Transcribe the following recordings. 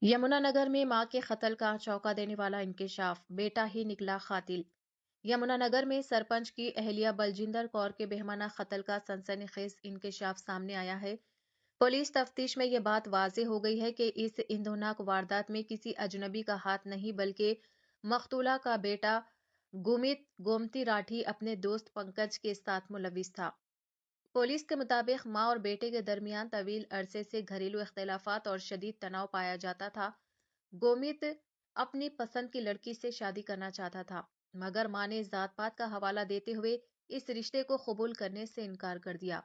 यमुनानगर में मां के कत्ल का चौंका देने वाला इंकशाफ, बेटा ही निकला कातिल। यमुनानगर में सरपंच की अहलिया बलजिंदर कौर के बेहमाना कत्ल का सनसनीखेज इंकशाफ सामने आया है। पुलिस तफ्तीश में यह बात वाज़ेह हो गई है कि इस इंदोनाक वारदात में किसी अजनबी का हाथ नहीं बल्कि मकतूला का बेटा गुमित गोमती राठी अपने दोस्त पंकज के साथ मुलविस था। पुलिस के मुताबिक मां और बेटे के दरमियान तवील अरसे से घरेलू इख्तिलाफात और शदीद तनाव पाया जाता था। गोमित अपनी पसंद की लड़की से शादी करना चाहता था, मगर मां ने जात पात का हवाला देते हुए इस रिश्ते को कबूल करने से इनकार कर दिया।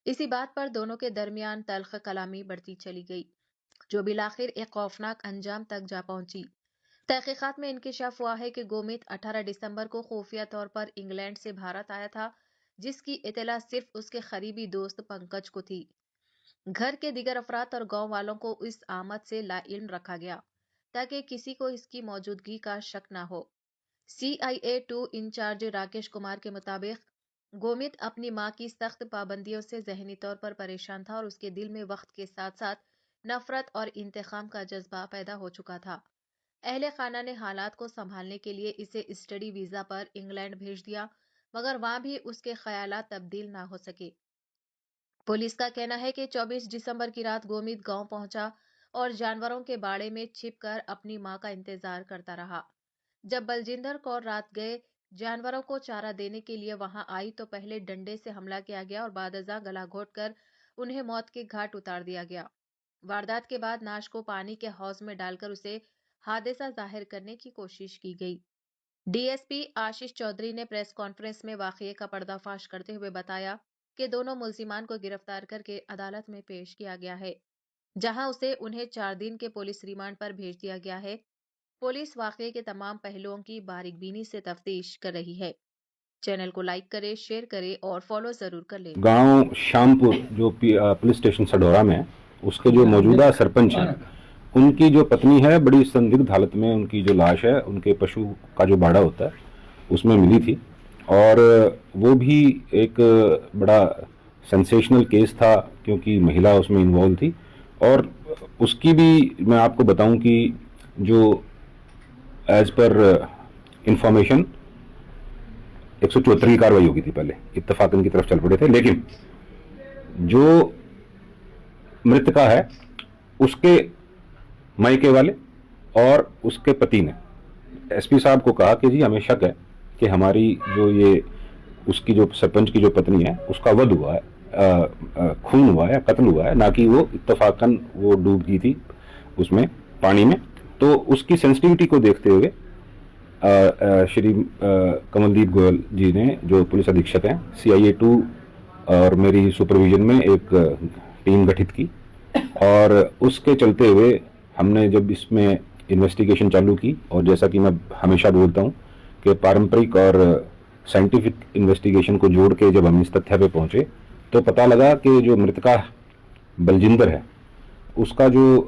इसी बात पर दोनों के दरमियान तल्ख कलामी बढ़ती चली गई, जो बिलाखिर एक खौफनाक अंजाम तक जा पहुंची। तहकीकात में इंकशाफ हुआ है कि गोमित 18 दिसंबर को खुफिया तौर पर इंग्लैंड से भारत आया था, जिसकी इतला सिर्फ उसके करीबी दोस्त पंकज को थी। घर के दीगर अफराद और गांव वालों को इस आमद से लाइल्म रखा गया ताकि किसी को इसकी मौजूदगी का शक न हो। CIA-2 इंचार्ज राकेश कुमार के मुताबिक गोमित अपनी मां की सख्त पाबंदियों से जहनी तौर पर परेशान था और उसके दिल में वक्त के साथ साथ नफरत और इंतकाम का जज्बा पैदा हो चुका था। अहले खाना ने हालात को संभालने के लिए इसे स्टडी वीजा पर इंग्लैंड भेज दिया, मगर वहां भी उसके ख्यालात तब्दील ना हो सके। पुलिस का कहना है कि 24 दिसंबर की रात गोमित गांव पहुंचा और जानवरों के बाड़े में छिपकर अपनी मां का इंतजार करता रहा। जब बलजिंदर कौर रात गए जानवरों को चारा देने के लिए वहां आई तो पहले डंडे से हमला किया गया और बादजा गला घोटकर उन्हें मौत के घाट उतार दिया गया। वारदात के बाद नाश को पानी के हौज में डालकर उसे हादसा जाहिर करने की कोशिश की गई। डीएसपी आशीष चौधरी ने प्रेस कॉन्फ्रेंस में वाकये का पर्दाफाश करते हुए बताया कि दोनों मुल्जिमान को गिरफ्तार करके अदालत में पेश किया गया है, जहां उसे उन्हें 4 दिन के पुलिस रिमांड पर भेज दिया गया है। पुलिस वाकये के तमाम पहलुओं की बारीकबीनी से तफ्तीश कर रही है। चैनल को लाइक करे, शेयर करे और फॉलो जरूर कर ले। गांव शामपुर जो पुलिस स्टेशन सडोरा में है, उसके जो मौजूदा सरपंच हैं, उनकी जो पत्नी है बड़ी संदिग्ध हालत में उनकी जो लाश है उनके पशु का जो बाड़ा होता है उसमें मिली थी और वो भी एक बड़ा सेंसेशनल केस था क्योंकि महिला उसमें इन्वॉल्व थी। और उसकी भी मैं आपको बताऊं कि जो एज पर इंफॉर्मेशन 174 की कार्रवाई होगी थी, पहले इत्तफाकन की तरफ चल पड़े थे, लेकिन जो मृतका है उसके मायके वाले और उसके पति ने एसपी साहब को कहा कि जी हमें शक है कि हमारी जो ये उसकी जो सरपंच की जो पत्नी है उसका वध हुआ है, खून हुआ है, कत्ल हुआ है, ना कि वो इत्तफाकन वो डूब गई थी उसमें पानी में। तो उसकी सेंसिटिविटी को देखते हुए श्री कमलदीप गोयल जी ने, जो पुलिस अधीक्षक हैं, CIA-2 और मेरी सुपरविजन में एक टीम गठित की और उसके चलते हुए हमने जब इसमें इन्वेस्टिगेशन चालू की, और जैसा कि मैं हमेशा बोलता हूं कि पारंपरिक और साइंटिफिक इन्वेस्टिगेशन को जोड़ के जब हम इस तथ्य पे पहुंचे तो पता लगा कि जो मृतका बलजिंदर है उसका जो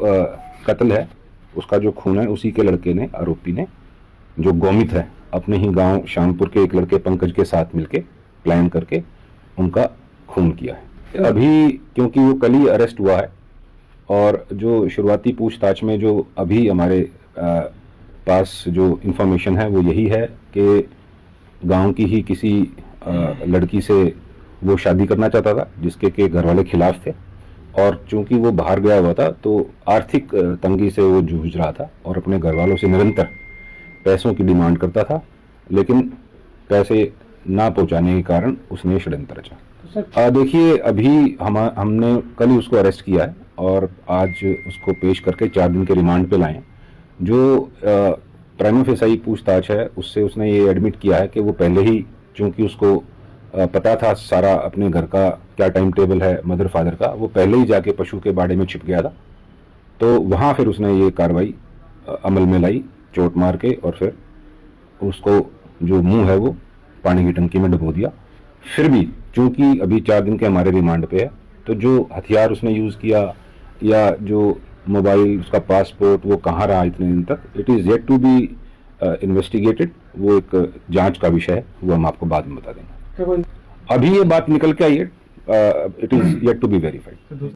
कत्ल है, उसका जो खून है, उसी के लड़के ने, आरोपी ने, जो गोमित है, अपने ही गांव शामपुर के एक लड़के पंकज के साथ मिलके प्लान करके उनका खून किया है। अभी क्योंकि वो कल ही अरेस्ट हुआ है और जो शुरुआती पूछताछ में जो अभी हमारे पास जो इंफॉर्मेशन है वो यही है कि गांव की ही किसी लड़की से वो शादी करना चाहता था जिसके के घर वाले खिलाफ थे, और चूंकि वो बाहर गया हुआ था तो आर्थिक तंगी से वो जूझ रहा था और अपने घर वालों से निरंतर पैसों की डिमांड करता था, लेकिन पैसे ना पहुंचाने के कारण उसने षड्यंत्र रचा। देखिए अभी हमने कल ही उसको अरेस्ट किया है और आज उसको पेश करके 4 दिन के रिमांड पे लाए। जो प्राइमा फेसाई पूछताछ है उससे उसने ये एडमिट किया है कि वो पहले ही, चूंकि उसको पता था सारा अपने घर का क्या टाइम टेबल है मदर फादर का, वो पहले ही जाके पशु के बाड़े में छिप गया था। तो वहाँ फिर उसने ये कार्रवाई अमल में लाई, चोट मार के, और फिर उसको जो मुंह है वो पानी की टंकी में डुबो दिया। फिर भी चूंकि अभी 4 दिन के हमारे रिमांड पे है, तो जो हथियार उसने यूज किया या जो मोबाइल, उसका पासपोर्ट, वो कहाँ रहा इतने दिन तक, it is yet to be investigated. वो एक जांच का विषय है, वो हम आपको बाद में बता देंगे। अभी ये बात निकल के आई है, it is yet to be verified.